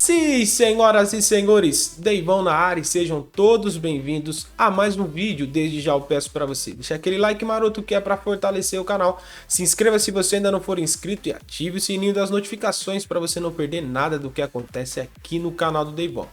Sim, senhoras e senhores, Deivão na área e sejam todos bem-vindos a mais um vídeo. Desde já eu peço para você deixar aquele like maroto que é para fortalecer o canal. Se inscreva se você ainda não for inscrito e ative o sininho das notificações para você não perder nada do que acontece aqui no canal do Deivão.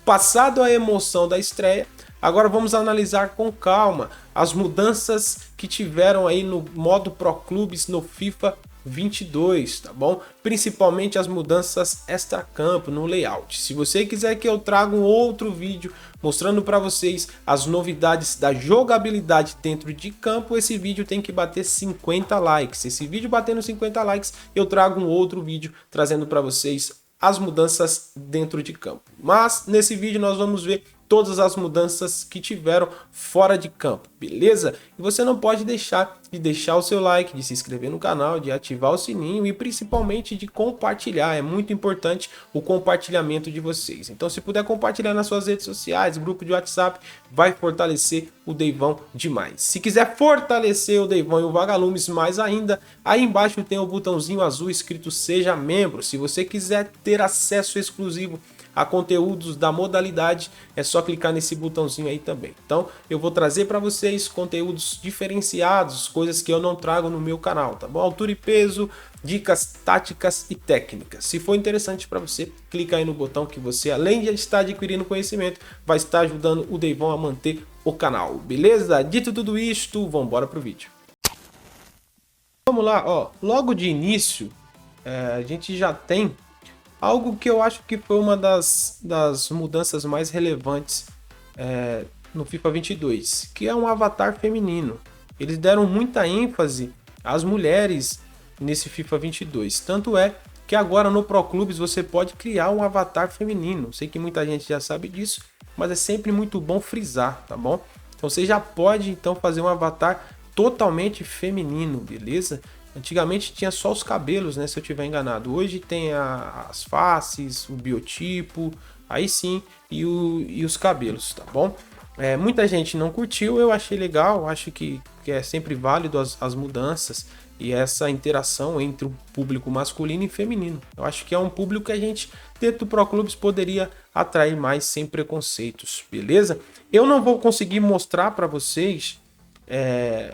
Passado a emoção da estreia, agora vamos analisar com calma as mudanças que tiveram aí no modo Pro Clubes no FIFA 22, tá bom? Principalmente as mudanças extra-campo no layout. Se você quiser que eu traga um outro vídeo mostrando para vocês as novidades da jogabilidade dentro de campo, esse vídeo tem que bater 50 likes. Se esse vídeo bater nos 50 likes, eu trago um outro vídeo trazendo para vocês as mudanças dentro de campo. Mas nesse vídeo nós vamos ver todas as mudanças que tiveram fora de campo, beleza? E você não pode deixar de deixar o seu like, de se inscrever no canal, de ativar o sininho e principalmente de compartilhar. É muito importante o compartilhamento de vocês. Então se puder compartilhar nas suas redes sociais, grupo de WhatsApp, vai fortalecer o Deivão demais. Se quiser fortalecer o Deivão e o Vagalumes mais ainda, aí embaixo tem o botãozinho azul escrito Seja Membro. Se você quiser ter acesso exclusivo a conteúdos da modalidade, é só clicar nesse botãozinho aí também. Então eu vou trazer para vocês conteúdos diferenciados, coisas que eu não trago no meu canal, tá bom? Altura e peso, dicas táticas e técnicas. Se for interessante para você, clica aí no botão que você, além de estar adquirindo conhecimento, vai estar ajudando o Deivão a manter o canal, beleza? Dito tudo isto, vamos embora pro vídeo. Vamos lá, ó. Logo de início, a gente já tem algo que eu acho que foi uma das mudanças mais relevantes no FIFA 22, que é um avatar feminino. Eles deram muita ênfase às mulheres nesse FIFA 22. Tanto é que agora no Pro Clubes você pode criar um avatar feminino. Sei que muita gente já sabe disso, mas é sempre muito bom frisar, tá bom? Então você já pode então fazer um avatar totalmente feminino, beleza? Antigamente tinha só os cabelos, né? Se eu tiver enganado. Hoje tem as faces, o biotipo, aí sim, e os cabelos, tá bom? Muita gente não curtiu, eu achei legal, acho que é sempre válido as mudanças e essa interação entre o público masculino e feminino. Eu acho que é um público que a gente, dentro do Pro Clubes, poderia atrair mais sem preconceitos, beleza? Eu não vou conseguir mostrar para vocês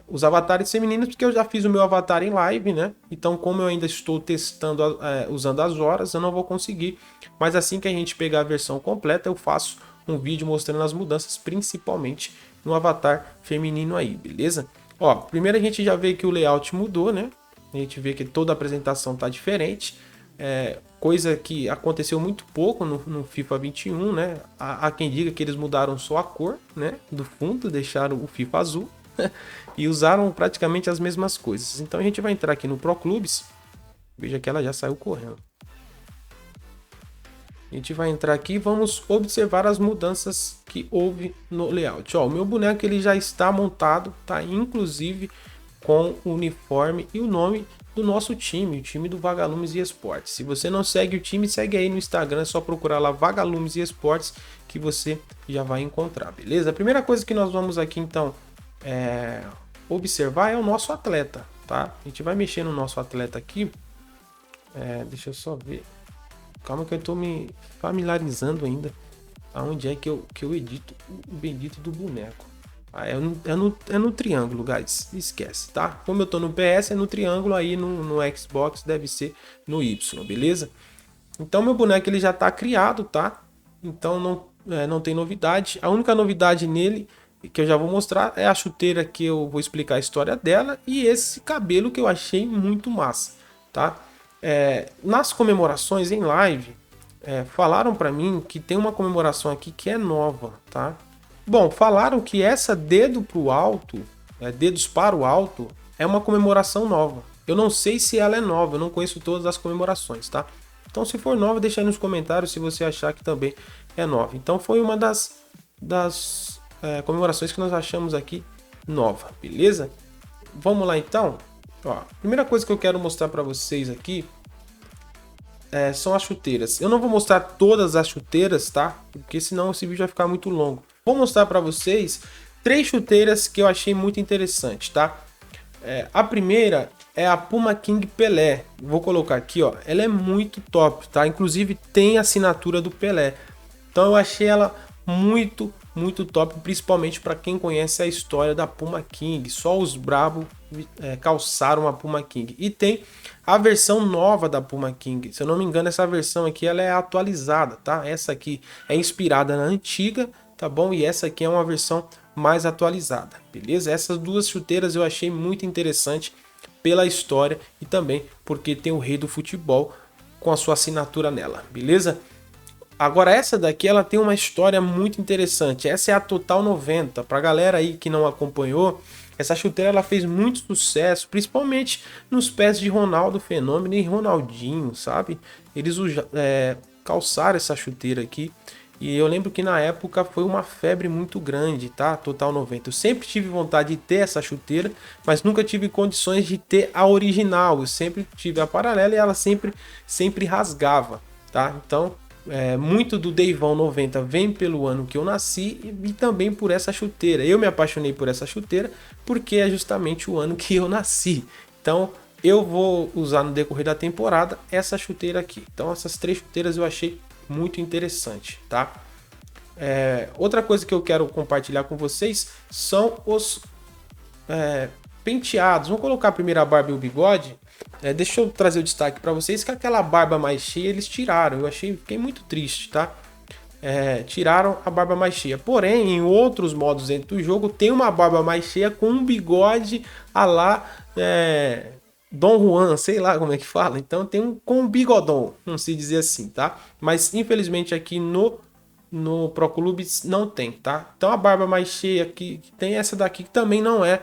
os avatares femininos, porque eu já fiz o meu avatar em live, né? Então, como eu ainda estou testando usando as horas, eu não vou conseguir. Mas assim que a gente pegar a versão completa, eu faço um vídeo mostrando as mudanças, principalmente no avatar feminino aí, beleza? Ó, primeiro a gente já vê que o layout mudou, né? A gente vê que toda a apresentação tá diferente. Coisa que aconteceu muito pouco no FIFA 21, né? Há quem diga que eles mudaram só a cor, né, do fundo, deixaram o FIFA azul. E usaram praticamente as mesmas coisas. Então a gente vai entrar aqui no Pro Clubes. Veja que ela já saiu correndo. A gente vai entrar aqui e vamos observar as mudanças que houve no layout. Ó, o meu boneco ele já está montado, tá? Inclusive com o uniforme e o nome do nosso time, o time do Vagalumes eSports. Se você não segue o time, segue aí no Instagram, é só procurar lá Vagalumes eSports que você já vai encontrar, beleza? A primeira coisa que nós vamos aqui então observar é o nosso atleta, tá? A gente vai mexer no nosso atleta aqui. Deixa eu só ver. Calma que eu tô me familiarizando ainda aonde é que eu edito o bendito do boneco. É no triângulo, guys. Esquece, tá? Como eu tô no PS, é no triângulo, aí no Xbox deve ser no Y, beleza? Então meu boneco ele já tá criado, tá? Então não tem novidade. A única novidade nele que eu já vou mostrar é a chuteira, que eu vou explicar a história dela, e esse cabelo que eu achei muito massa, tá? Nas comemorações em live, falaram para mim que tem uma comemoração aqui que é nova, tá? Bom, falaram que essa dedo pro alto, dedos para o alto, é uma comemoração nova. Eu não sei se ela é nova, eu não conheço todas as comemorações, tá? Então se for nova, deixa aí nos comentários se você achar que também é nova. Então foi uma das comemorações que nós achamos aqui nova, beleza? Vamos lá então. Ó, a primeira coisa que eu quero mostrar para vocês aqui são as chuteiras. Eu não vou mostrar todas as chuteiras, tá? Porque senão esse vídeo vai ficar muito longo. Vou mostrar para vocês 3 chuteiras que eu achei muito interessante, tá? A primeira é a Puma King Pelé. Vou colocar aqui, ó. Ela é muito top, tá? Inclusive tem a assinatura do Pelé. Então eu achei ela muito top, principalmente para quem conhece a história da Puma King. Só os brabos calçaram a Puma King. E tem a versão nova da Puma King. Se eu não me engano, essa versão aqui ela é atualizada, tá? Essa aqui é inspirada na antiga, tá bom? E essa aqui é uma versão mais atualizada, beleza? Essas duas chuteiras eu achei muito interessante pela história e também porque tem o rei do futebol com a sua assinatura nela, beleza? Agora essa daqui ela tem uma história muito interessante. Essa é a Total 90. Pra galera aí que não acompanhou, essa chuteira ela fez muito sucesso, principalmente nos pés de Ronaldo Fenômeno e Ronaldinho, sabe? Eles calçaram essa chuteira aqui. E eu lembro que na época foi uma febre muito grande, tá? Total 90. Eu sempre tive vontade de ter essa chuteira, mas nunca tive condições de ter a original. Eu sempre tive a paralela e ela sempre rasgava, tá? Então, muito do Deivão 90 vem pelo ano que eu nasci e também por essa chuteira. Eu me apaixonei por essa chuteira porque é justamente o ano que eu nasci. Então, eu vou usar no decorrer da temporada essa chuteira aqui. Então, essas três chuteiras eu achei muito interessante, tá? Outra coisa que eu quero compartilhar com vocês são os penteados. Vamos colocar primeiro a barba e o bigode. Deixa eu trazer o destaque para vocês que aquela barba mais cheia eles tiraram. Fiquei muito triste, tá? Tiraram a barba mais cheia. Porém, em outros modos dentro do jogo tem uma barba mais cheia com um bigode a lá Dom Juan, sei lá como é que fala. Então tem um com bigodão, não se dizer assim, tá? Mas infelizmente aqui no Pro Clubes não tem, tá? Então a barba mais cheia que tem essa daqui que também não é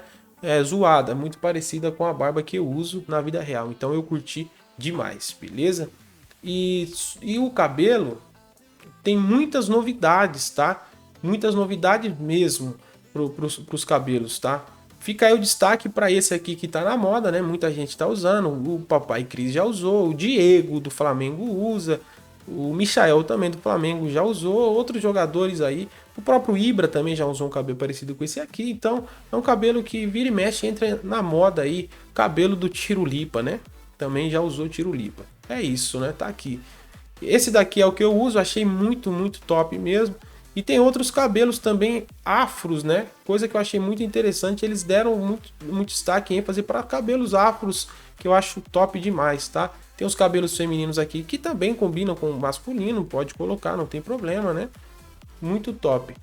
zoada, muito parecida com a barba que eu uso na vida real. Então eu curti demais, beleza? E o cabelo tem muitas novidades, tá? Muitas novidades mesmo pros cabelos, tá? Fica aí o destaque para esse aqui que tá na moda, né? Muita gente tá usando. O Papai Cris já usou, o Diego do Flamengo usa, o Michael também do Flamengo já usou, outros jogadores aí. O próprio Ibra também já usou um cabelo parecido com esse aqui. Então é um cabelo que vira e mexe, entra na moda aí. Cabelo do Tirulipa, né? Também já usou Tirulipa. É isso, né? Tá aqui. Esse daqui é o que eu uso, achei muito top mesmo. E tem outros cabelos também afros, né? Coisa que eu achei muito interessante. Eles deram muito destaque e ênfase para cabelos afros, que eu acho top demais, tá? Tem os cabelos femininos aqui que também combinam com o masculino, pode colocar, não tem problema, né? Muito top.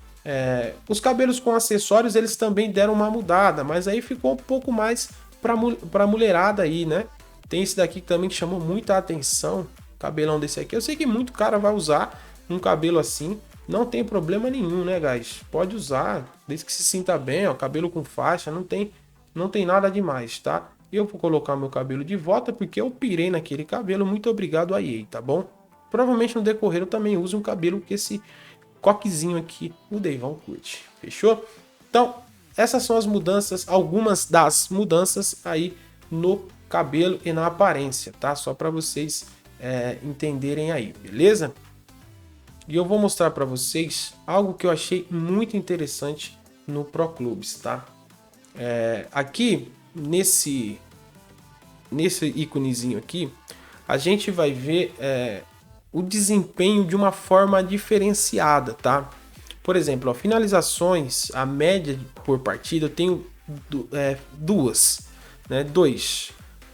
Os cabelos com acessórios, eles também deram uma mudada, mas aí ficou um pouco mais pra mulherada aí, né? Tem esse daqui também que chamou muita atenção, cabelão desse aqui. Eu sei que muito cara vai usar um cabelo assim, não tem problema nenhum, né, guys? Pode usar, desde que se sinta bem, ó, cabelo com faixa, não tem nada demais, tá? Eu vou colocar meu cabelo de volta porque eu pirei naquele cabelo, muito obrigado a EA, tá bom? Provavelmente no decorrer eu também uso um cabelo que esse coquezinho aqui o Deivão curte, fechou? Então, essas são as mudanças, algumas das mudanças aí no cabelo e na aparência, tá? Só para vocês entenderem aí, beleza? E eu vou mostrar para vocês algo que eu achei muito interessante no Pro Clubes, tá? Aqui, nesse íconezinho aqui, a gente vai ver o desempenho de uma forma diferenciada, tá? Por exemplo, ó, finalizações, a média por partida, eu tenho duas, né?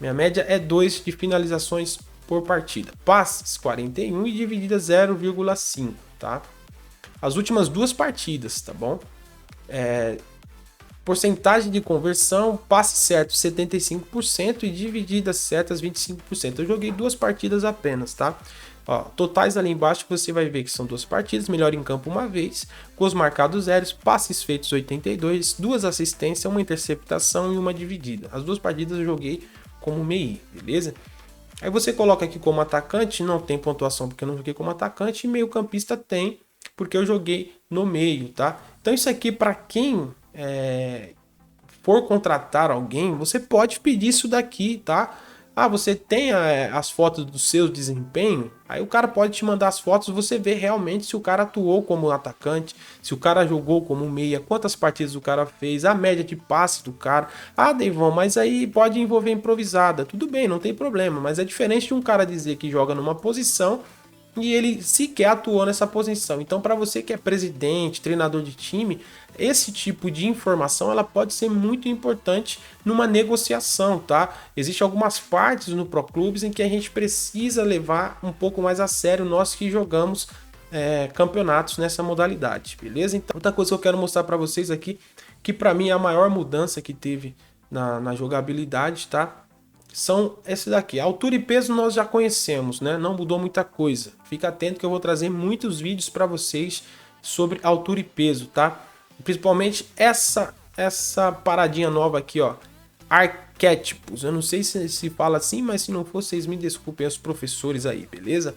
Minha média é 2 de finalizações por partida. Passes 41 e divididas 0,5, tá? As últimas duas partidas, tá bom? Porcentagem de conversão, passe certo 75% e divididas certas 25%. Eu joguei duas partidas apenas, tá? Ó, totais ali embaixo você vai ver que são duas partidas, melhor em campo uma vez, gols marcados 0, passes feitos 82, duas assistências, uma interceptação e uma dividida. As duas partidas eu joguei como MEI, beleza? Aí você coloca aqui como atacante, não tem pontuação porque eu não joguei como atacante, e meio campista tem, porque eu joguei no meio, tá? Então isso aqui para quem for contratar alguém, você pode pedir isso daqui, tá? Ah, você tem as fotos do seu desempenho? Aí o cara pode te mandar as fotos, você vê realmente se o cara atuou como atacante, se o cara jogou como meia, quantas partidas o cara fez, a média de passe do cara. Ah, Deivão, mas aí pode envolver improvisada. Tudo bem, não tem problema, mas é diferente de um cara dizer que joga numa posição e ele sequer atuou nessa posição. Então, para você que é presidente, treinador de time, esse tipo de informação ela pode ser muito importante numa negociação, tá? Existem algumas partes no Pro Clubes em que a gente precisa levar um pouco mais a sério nós que jogamos campeonatos nessa modalidade, beleza? Então, outra coisa que eu quero mostrar para vocês aqui, que para mim é a maior mudança que teve na jogabilidade, tá? São esses daqui. Altura e peso nós já conhecemos, né? Não mudou muita coisa. Fica atento que eu vou trazer muitos vídeos para vocês sobre altura e peso, tá? Principalmente essa paradinha nova aqui, ó. Arquétipos. Eu não sei se fala assim, mas se não for, vocês me desculpem, os professores aí, beleza?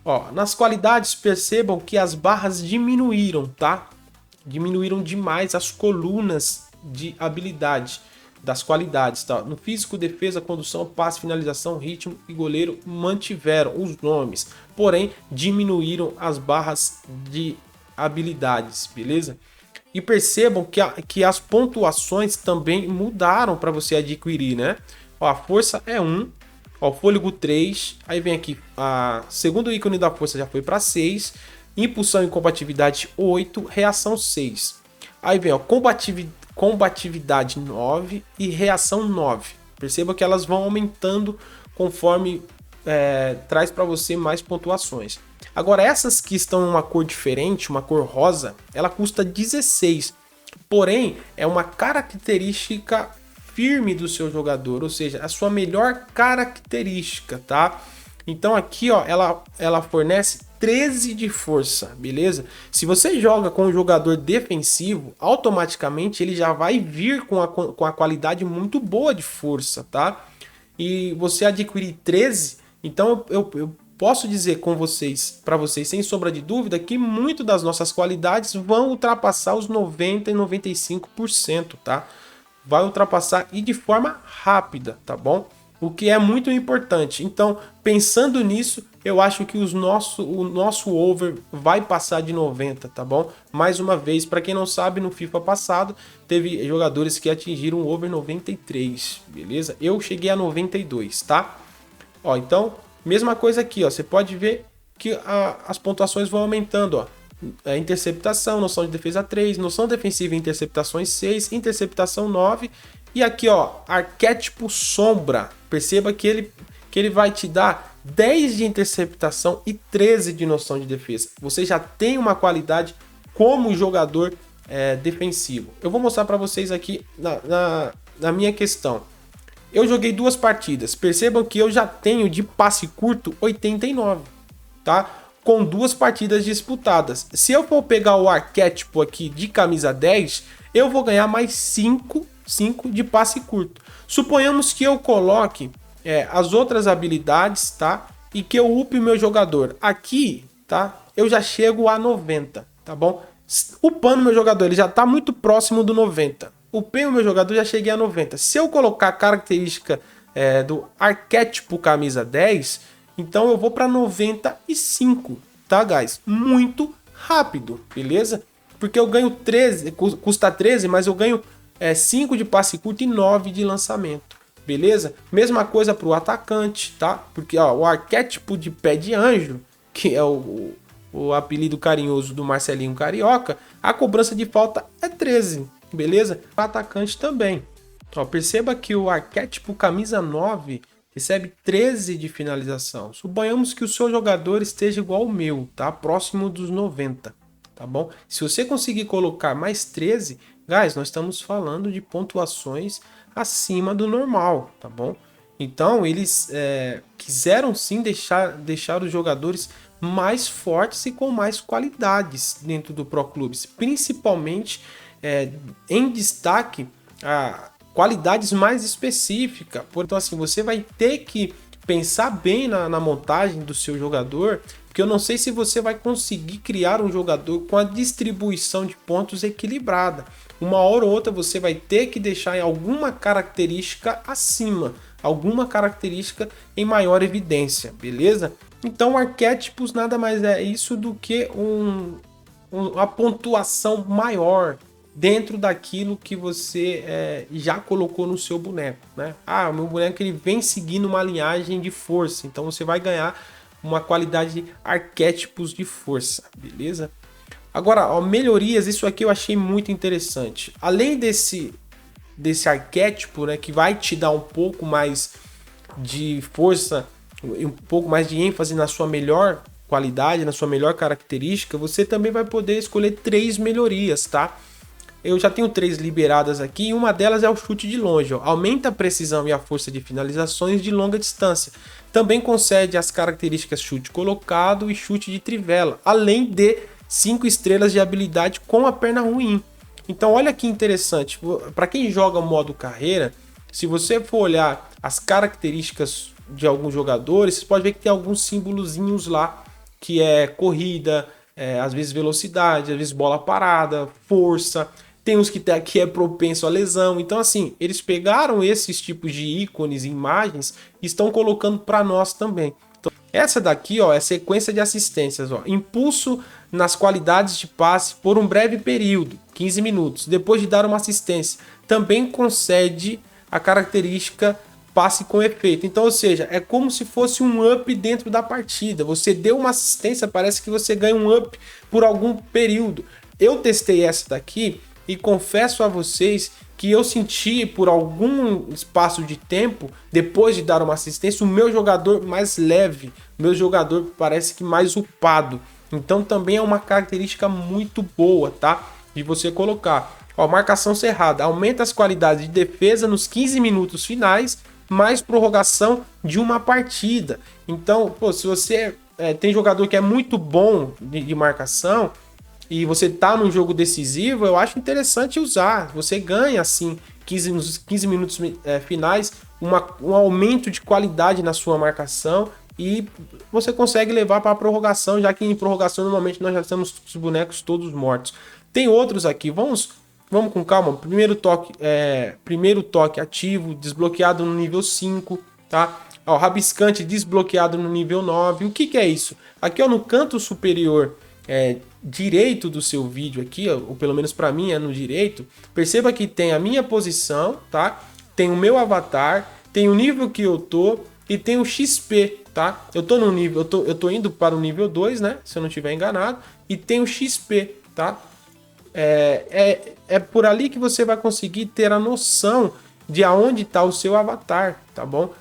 Ó, nas qualidades, percebam que as barras diminuíram, tá? Diminuíram demais as colunas de habilidade das qualidades, tá? No físico, defesa, condução, passe, finalização, ritmo e goleiro mantiveram os nomes, porém diminuíram as barras de habilidades, beleza? E percebam que as pontuações também mudaram para você adquirir, né? Ó, a força é 1, ó, fôlego 3, aí vem aqui a segundo ícone da força já foi para 6, impulsão e combatividade 8, reação 6. Aí vem, ó, combatividade 9 e reação 9. Perceba que elas vão aumentando conforme traz para você mais pontuações. Agora, essas que estão em uma cor diferente, uma cor rosa, ela custa 16. Porém, é uma característica firme do seu jogador, ou seja, a sua melhor característica, tá? Então aqui, ó, ela fornece 13 de força, beleza? Se você joga com um jogador defensivo, automaticamente ele já vai vir com a qualidade muito boa de força, tá? E você adquirir 13, então eu posso dizer para vocês, sem sombra de dúvida, que muito das nossas qualidades vão ultrapassar os 90 e 95%, tá? Vai ultrapassar e de forma rápida, tá bom? O que é muito importante. Então, pensando nisso, eu acho que o nosso over vai passar de 90, tá bom? Mais uma vez, para quem não sabe, no FIFA passado, teve jogadores que atingiram o over 93, beleza? Eu cheguei a 92, tá? Ó, então, mesma coisa aqui, ó. Você pode ver que as pontuações vão aumentando, ó. Interceptação, noção de defesa 3, noção defensiva e interceptações 6, interceptação 9. E aqui, ó, arquétipo sombra. Perceba que ele vai te dar 10 de interceptação e 13 de noção de defesa. Você já tem uma qualidade como jogador defensivo. Eu vou mostrar para vocês aqui na minha questão. Eu joguei 2 partidas. Percebam que eu já tenho de passe curto 89, tá? Com 2 partidas disputadas. Se eu for pegar o arquétipo aqui de camisa 10, eu vou ganhar mais 5 de passe curto. Suponhamos que eu coloque as outras habilidades, tá? E que eu upe o meu jogador. Aqui, tá? Eu já chego a 90, tá bom? Upando meu jogador, ele já tá muito próximo do 90. Upei o meu jogador, já cheguei a 90. Se eu colocar a característica do arquétipo camisa 10, então eu vou para 95, tá, guys? Muito rápido, beleza? Porque eu ganho 13, custa 13, mas eu ganho 5 de passe curto e 9 de lançamento, beleza? Mesma coisa para o atacante, tá? Porque ó, o arquétipo de pé de anjo, que é o apelido carinhoso do Marcelinho Carioca, a cobrança de falta é 13, beleza? O atacante também. Ó, perceba que o arquétipo camisa 9 recebe 13 de finalização. Suponhamos que o seu jogador esteja igual ao meu, tá? Próximo dos 90, tá bom? Se você conseguir colocar mais 13, guys, nós estamos falando de pontuações acima do normal, tá bom? Então, eles quiseram sim deixar os jogadores mais fortes e com mais qualidades dentro do Pro Clubes, principalmente em destaque a qualidades mais específicas. Então, assim, você vai ter que pensar bem na montagem do seu jogador, porque eu não sei se você vai conseguir criar um jogador com a distribuição de pontos equilibrada. uma hora ou outra você vai ter que deixar em alguma característica acima, alguma característica em maior evidência, beleza? Então arquétipos nada mais é isso do que uma pontuação maior dentro daquilo que você já colocou no seu boneco, né? Ah, o meu boneco ele vem seguindo uma linhagem de força, então você vai ganhar uma qualidade de arquétipos de força, beleza? Agora, ó, melhorias, isso aqui eu achei muito interessante. Além desse arquétipo, né, que vai te dar um pouco mais de força, um pouco mais de ênfase na sua melhor qualidade, na sua melhor característica, você também vai poder escolher 3 melhorias, tá? Eu já tenho 3 liberadas aqui e uma delas é o chute de longe. Ó. Aumenta a precisão e a força de finalizações de longa distância. Também concede as características chute colocado e chute de trivela, além de 5 estrelas de habilidade com a perna ruim. Então olha que interessante, para quem joga o modo carreira, se você for olhar as características de alguns jogadores, você pode ver que tem alguns símbolozinhos lá, que é corrida, às vezes velocidade, às vezes bola parada, força. Tem uns que é propenso à lesão. Então, assim, eles pegaram esses tipos de ícones e imagens e estão colocando para nós também. Então, essa daqui, ó, é sequência de assistências. Ó. Impulso nas qualidades de passe por um breve período, 15 minutos, depois de dar uma assistência. Também concede a característica passe com efeito. Então, ou seja, é como se fosse um up dentro da partida. Você deu uma assistência, parece que você ganha um up por algum período. Eu testei essa daqui e confesso a vocês que eu senti por algum espaço de tempo, depois de dar uma assistência, o meu jogador mais leve, o meu jogador parece que mais upado. Então também é uma característica muito boa, tá? De você colocar. Ó, marcação cerrada, aumenta as qualidades de defesa nos 15 minutos finais, mais prorrogação de uma partida. Então, pô, se você tem jogador que é muito bom de marcação, e você tá num jogo decisivo, eu acho interessante usar. Você ganha, assim, 15 minutos finais, um aumento de qualidade na sua marcação e você consegue levar para a prorrogação, já que em prorrogação normalmente nós já temos os bonecos todos mortos. Tem outros aqui, vamos com calma. Primeiro toque ativo, desbloqueado no nível 5, tá? Ó, rabiscante desbloqueado no nível 9. O que é isso? Aqui, ó, no canto superior direito do seu vídeo aqui, ou pelo menos para mim é no direito, perceba que tem a minha posição, tá? Tem o meu avatar, tem o nível que eu tô e tem o XP, tá? Eu tô no nível, eu tô indo para o nível 2, né? Se eu não estiver enganado, e tem o XP, tá? É por ali que você vai conseguir ter a noção de aonde está o seu avatar, tá bom?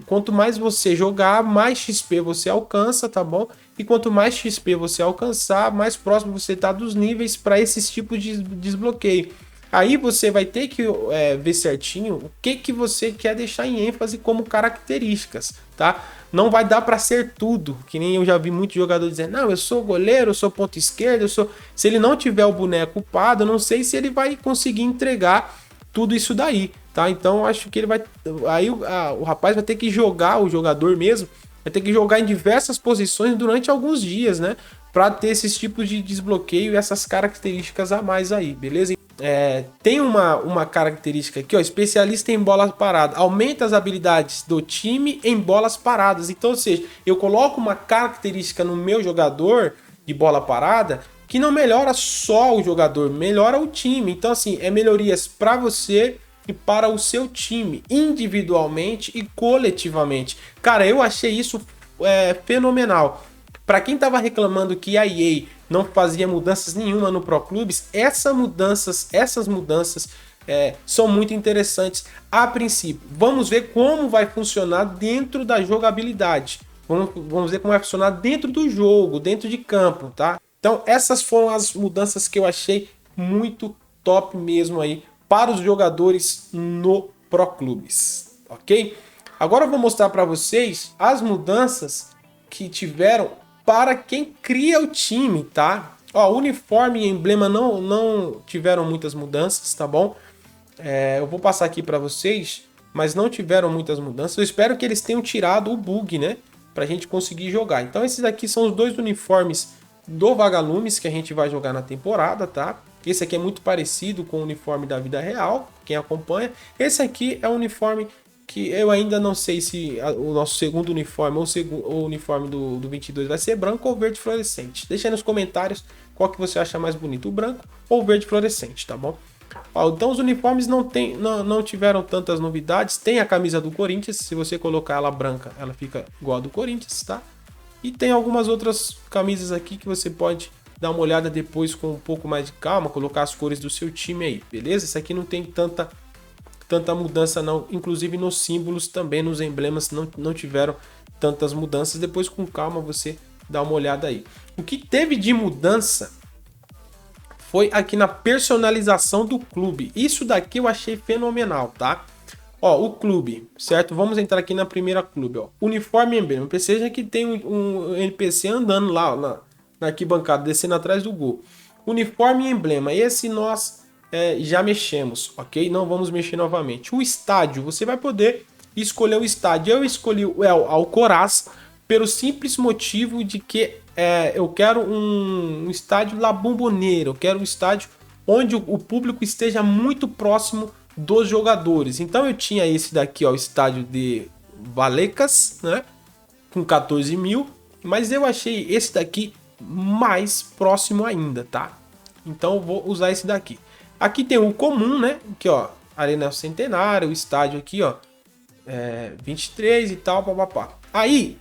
Quanto mais você jogar, mais XP você alcança, tá bom? E quanto mais XP você alcançar, mais próximo você está dos níveis para esses tipos de desbloqueio. Aí você vai ter que ver certinho o que você quer deixar em ênfase como características, tá? Não vai dar para ser tudo, que nem eu já vi muitos jogadores dizendo, não, eu sou goleiro, eu sou ponta esquerda, Se ele não tiver o boneco upado, eu não sei se ele vai conseguir entregar tudo isso daí, tá? Então acho que ele vai... Aí o rapaz vai ter que jogar, o jogador mesmo, vai ter que jogar em diversas posições durante alguns dias, né? Para ter esses tipos de desbloqueio e essas características a mais aí, beleza? Tem uma característica aqui, ó, especialista em bolas paradas. Aumenta as habilidades do time em bolas paradas. Então, ou seja, eu coloco uma característica no meu jogador de bola parada que não melhora só o jogador, melhora o time. Então, assim, melhorias para você e para o seu time, individualmente e coletivamente. Cara, eu achei isso fenomenal. Para quem estava reclamando que a EA não fazia mudanças nenhuma no Pro Clubes, essas mudanças são muito interessantes a princípio. Vamos ver como vai funcionar dentro da jogabilidade. Vamos ver como vai funcionar dentro do jogo, dentro de campo, tá? Então essas foram as mudanças que eu achei muito top mesmo aí para os jogadores no Pro Clubes, ok? Agora eu vou mostrar para vocês as mudanças que tiveram para quem cria o time, tá? Ó, uniforme e emblema não tiveram muitas mudanças, tá bom? Eu vou passar aqui para vocês, mas não tiveram muitas mudanças. Eu espero que eles tenham tirado o bug, né? Pra gente conseguir jogar. Então esses aqui são os 2 uniformes do Vagalumes que a gente vai jogar na temporada, tá? Esse aqui é muito parecido com o uniforme da vida real, quem acompanha. Esse aqui é o uniforme que eu ainda não sei se o nosso segundo uniforme ou o uniforme do 22 vai ser branco ou verde fluorescente. Deixa aí nos comentários qual que você acha mais bonito, o branco ou o verde fluorescente, tá bom? Ó, então os uniformes não tiveram tantas novidades. Tem a camisa do Corinthians, se você colocar ela branca, ela fica igual a do Corinthians, tá? E tem algumas outras camisas aqui que você pode dar uma olhada depois com um pouco mais de calma, colocar as cores do seu time aí, beleza? Esse aqui não tem tanta mudança não, inclusive nos símbolos também, nos emblemas não tiveram tantas mudanças. Depois com calma você dá uma olhada aí. O que teve de mudança foi aqui na personalização do clube. Isso daqui eu achei fenomenal, tá? Ó, o clube, certo? Vamos entrar aqui na primeira clube, ó. Uniforme e emblema. Seja que tem um NPC andando lá, ó, na arquibancada, descendo atrás do gol. Uniforme e emblema. Esse nós já mexemos, ok? Não vamos mexer novamente. O estádio, você vai poder escolher o estádio. Eu escolhi o Alcoraz pelo simples motivo de que eu quero um estádio La Bombonera. Eu quero um estádio onde o público esteja muito próximo dos jogadores. Então eu tinha esse daqui, ó, o estádio de Vallecas, né? Com 14 mil. Mas eu achei esse daqui mais próximo ainda, tá? Então eu vou usar esse daqui. Aqui tem o comum, né? Aqui, ó, Arena Centenário, o estádio aqui, ó, 23 e tal, papapá. Aí,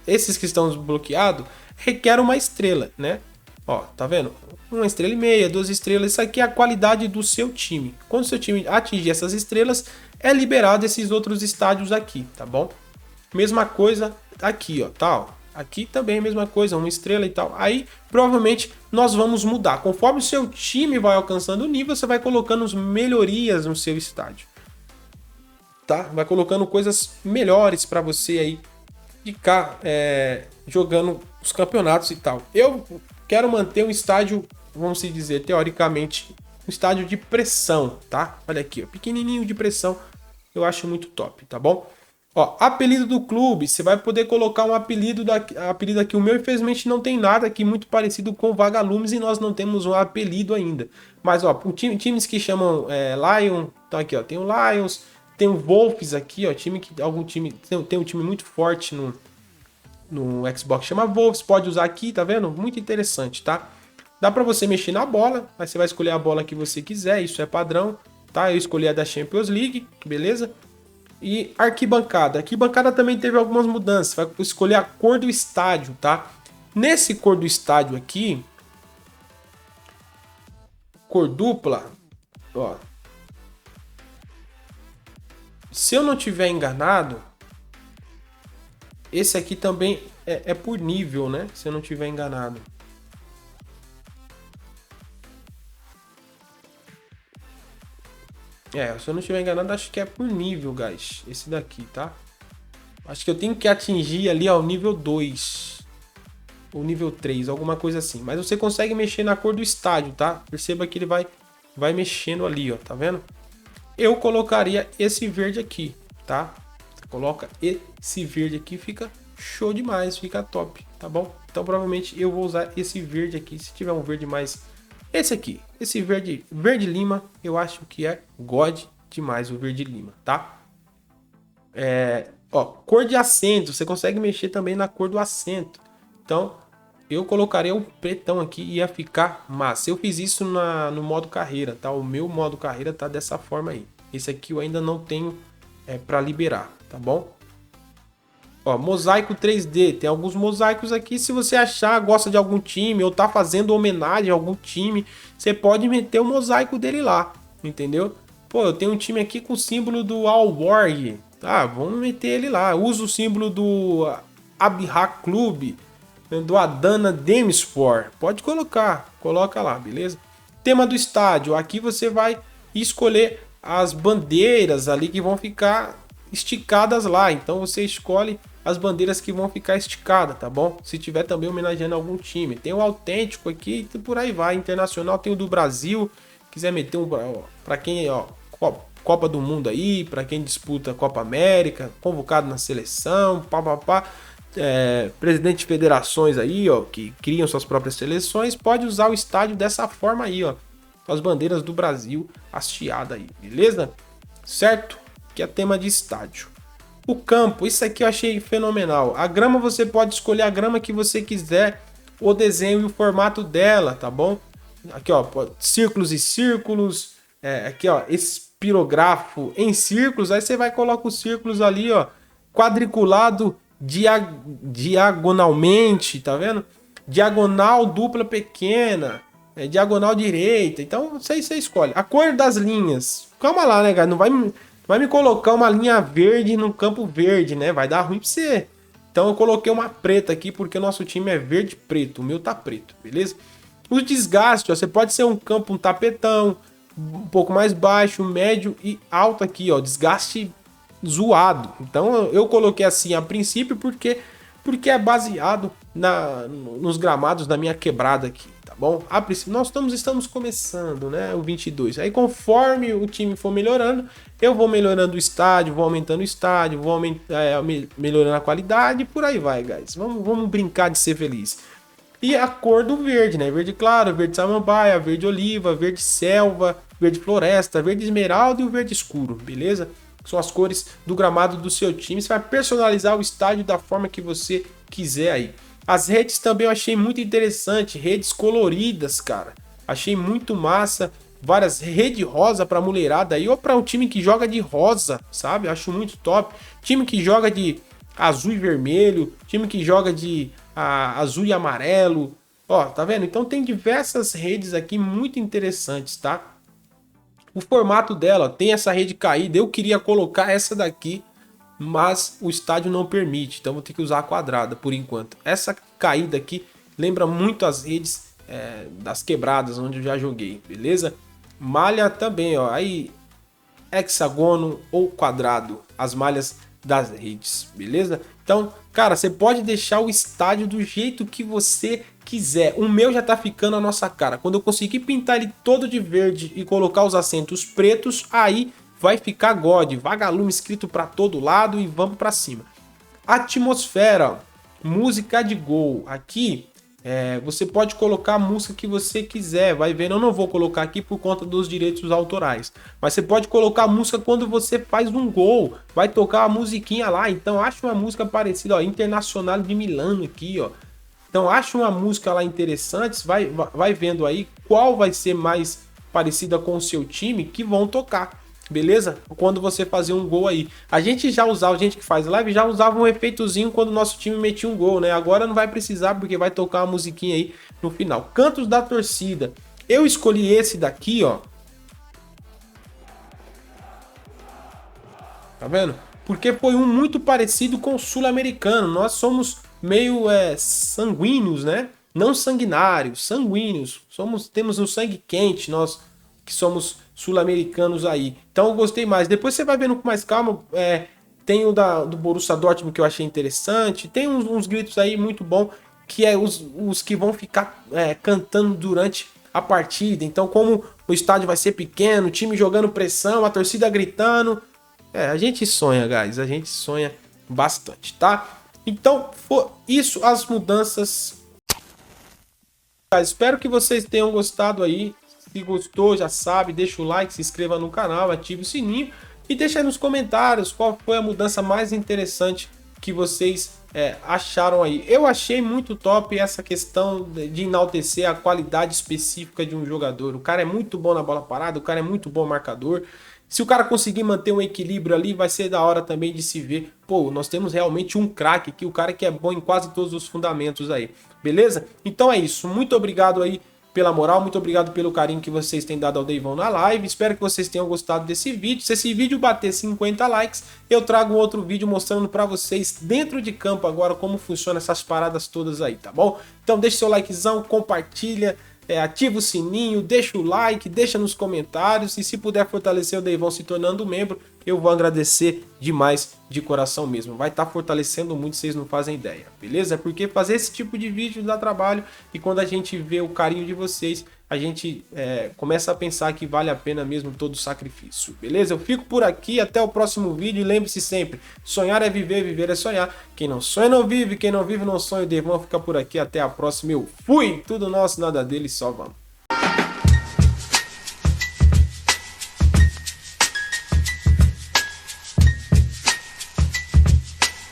esses que estão desbloqueados requer uma estrela, né? Ó, tá vendo? 1,5 estrela, 2 estrelas. Isso aqui é a qualidade do seu time. Quando o seu time atingir essas estrelas, é liberado esses outros estádios aqui, tá bom? Mesma coisa aqui, ó, tal. Aqui também a mesma coisa, 1 estrela e tal. Aí, provavelmente, nós vamos mudar. Conforme o seu time vai alcançando o nível, você vai colocando melhorias no seu estádio. Tá? Vai colocando coisas melhores para você aí ficar jogando os campeonatos e tal. Eu quero manter um estádio, vamos dizer, teoricamente, um estádio de pressão, tá? Olha aqui, ó, pequenininho de pressão. Eu acho muito top, tá bom? Ó, apelido do clube, você vai poder colocar um apelido aqui. O meu, infelizmente, não tem nada aqui muito parecido com Vagalumes e nós não temos um apelido ainda. Mas, ó, times que chamam Lion, então aqui, ó, tem o Lions, tem o Wolves aqui, ó, tem um time muito forte no Xbox, chama Wolves, pode usar aqui, tá vendo? Muito interessante, tá? Dá pra você mexer na bola, aí você vai escolher a bola que você quiser, isso é padrão, tá? Eu escolhi a da Champions League, beleza? E arquibancada. Arquibancada também teve algumas mudanças. Vai escolher a cor do estádio, tá? Nesse cor do estádio aqui, cor dupla, ó. Se eu não tiver enganado, esse aqui também é por nível, né? Se eu não tiver enganado. Se eu não estiver enganado, acho que é por nível, guys. Esse daqui, tá? Acho que eu tenho que atingir ali ao nível 2. Ou nível 3, alguma coisa assim. Mas você consegue mexer na cor do estádio, tá? Perceba que ele vai mexendo ali, ó. Tá vendo? Eu colocaria esse verde aqui, tá? Você coloca esse verde aqui, fica show demais, fica top, tá bom? Então provavelmente eu vou usar esse verde aqui. Se tiver um verde mais... Esse aqui, esse verde lima, eu acho que é God demais o verde lima, tá? Ó, cor de assento, você consegue mexer também na cor do assento. Então, eu colocaria um pretão aqui e ia ficar massa. Eu fiz isso no modo carreira, tá? O meu modo carreira tá dessa forma aí. Esse aqui eu ainda não tenho para liberar, tá bom? Ó, mosaico 3D, tem alguns mosaicos aqui. Se você achar, gosta de algum time ou tá fazendo homenagem a algum time, você pode meter o mosaico dele lá, entendeu? Pô, eu tenho um time aqui com o símbolo do Alborg, tá? Vamos meter ele lá. Usa o símbolo do Abha Club, do Adana Demirspor. Pode coloca lá, beleza? Tema do estádio, aqui você vai escolher as bandeiras ali que vão ficar esticadas lá. Então você escolhe as bandeiras que vão ficar esticadas, tá bom? Se tiver também homenageando algum time. Tem o autêntico aqui e por aí vai. Internacional tem o do Brasil. Quiser meter para quem, ó, Copa do Mundo aí, para quem disputa Copa América, convocado na seleção, presidente de federações aí, ó, que criam suas próprias seleções, pode usar o estádio dessa forma aí, ó. as bandeiras do Brasil hasteadas aí, beleza? Certo? Que é tema de estádio. O campo, isso aqui eu achei fenomenal. A grama você pode escolher a grama que você quiser, o desenho e o formato dela, tá bom? Aqui ó, círculos e círculos, aqui ó, espirografo em círculos, aí você vai colocar os círculos ali ó, quadriculado diagonalmente, tá vendo? Diagonal dupla pequena, diagonal direita, então você escolhe. A cor das linhas, calma lá né, cara, não vai me colocar uma linha verde no campo verde, né? Vai dar ruim pra você. Então eu coloquei uma preta aqui porque o nosso time é verde e preto. O meu tá preto, beleza? Os desgastes, ó, você pode ser um campo, um tapetão, um pouco mais baixo, médio e alto aqui, ó. Desgaste zoado. Então eu coloquei assim a princípio porque é baseado nos gramados da minha quebrada aqui, tá bom? A princípio nós estamos começando, né, o 22. Aí conforme o time for melhorando, eu vou melhorando o estádio, vou aumentando o estádio, vou melhorando a qualidade e por aí vai, guys. Vamos brincar de ser feliz. E a cor do verde, né? Verde claro, verde samambaia, verde oliva, verde selva, verde floresta, verde esmeralda e o verde escuro, beleza? São as cores do gramado do seu time. Você vai personalizar o estádio da forma que você quiser aí. As redes também eu achei muito interessante. Redes coloridas, cara. Achei muito massa. Várias redes rosa pra mulherada aí. Ou pra um time que joga de rosa, sabe? Eu acho muito top. Time que joga de azul e vermelho. Time que joga de azul e amarelo. Ó, tá vendo? Então tem diversas redes aqui muito interessantes, tá? O formato dela, ó, tem essa rede caída, eu queria colocar essa daqui, mas o estádio não permite, então vou ter que usar a quadrada por enquanto. Essa caída aqui lembra muito as redes das quebradas onde eu já joguei, beleza? Malha também, ó, aí hexagono ou quadrado, as malhas das redes, beleza? Então, cara, você pode deixar o estádio do jeito que você quiser. O meu já tá ficando a nossa cara. Quando eu conseguir pintar ele todo de verde e colocar os assentos pretos, aí vai ficar God. Vagalume escrito para todo lado e vamos para cima. Atmosfera, música de gol. Aqui você pode colocar a música que você quiser. Vai vendo, eu não vou colocar aqui por conta dos direitos autorais. Mas você pode colocar a música quando você faz um gol. Vai tocar a musiquinha lá. Então acha uma música parecida, ó, Internacional de Milano aqui, ó. Então acha uma música lá interessante, vai vendo aí qual vai ser mais parecida com o seu time que vão tocar, beleza? Quando você fazer um gol aí. A gente que faz live, já usava um efeitozinho quando o nosso time metia um gol, né? Agora não vai precisar porque vai tocar uma musiquinha aí no final. Cantos da torcida. Eu escolhi esse daqui, ó. Tá vendo? Porque foi um muito parecido com o sul-americano. Nós somos meio sanguíneos, né? Não sanguinários, sanguíneos. Temos um sangue quente, nós que somos sul-americanos aí. Então eu gostei mais. Depois você vai vendo com mais calma. Tem o do Borussia Dortmund que eu achei interessante. Tem uns gritos aí muito bom, que é os que vão ficar cantando durante a partida. Então, como o estádio vai ser pequeno, o time jogando pressão, a torcida gritando. A gente sonha, guys. A gente sonha bastante, tá? Então, foi isso as mudanças. Espero que vocês tenham gostado aí. Se gostou, já sabe, deixa o like, se inscreva no canal, ative o sininho e deixa aí nos comentários qual foi a mudança mais interessante que vocês acharam aí. Eu achei muito top essa questão de enaltecer a qualidade específica de um jogador. O cara é muito bom na bola parada, o cara é muito bom marcador. Se o cara conseguir manter um equilíbrio ali, vai ser da hora também de se ver. Pô, nós temos realmente um craque aqui, o cara que é bom em quase todos os fundamentos aí. Beleza? Então é isso. Muito obrigado aí pela moral, muito obrigado pelo carinho que vocês têm dado ao Deivão na live. Espero que vocês tenham gostado desse vídeo. Se esse vídeo bater 50 likes, eu trago outro vídeo mostrando pra vocês dentro de campo agora como funciona essas paradas todas aí, tá bom? Então deixa seu likezão, compartilha. Ativa o sininho, deixa o like, deixa nos comentários e se puder fortalecer o Deivão se tornando membro, eu vou agradecer demais de coração mesmo. Vai estar fortalecendo muito, vocês não fazem ideia, beleza? Porque fazer esse tipo de vídeo dá trabalho e quando a gente vê o carinho de vocês, a gente começa a pensar que vale a pena mesmo todo o sacrifício, beleza? Eu fico por aqui, até o próximo vídeo e lembre-se sempre, sonhar é viver, viver é sonhar. Quem não sonha não vive, quem não vive não sonha. O Deivão fica por aqui, até a próxima. Eu fui, tudo nosso, nada dele, só vamos.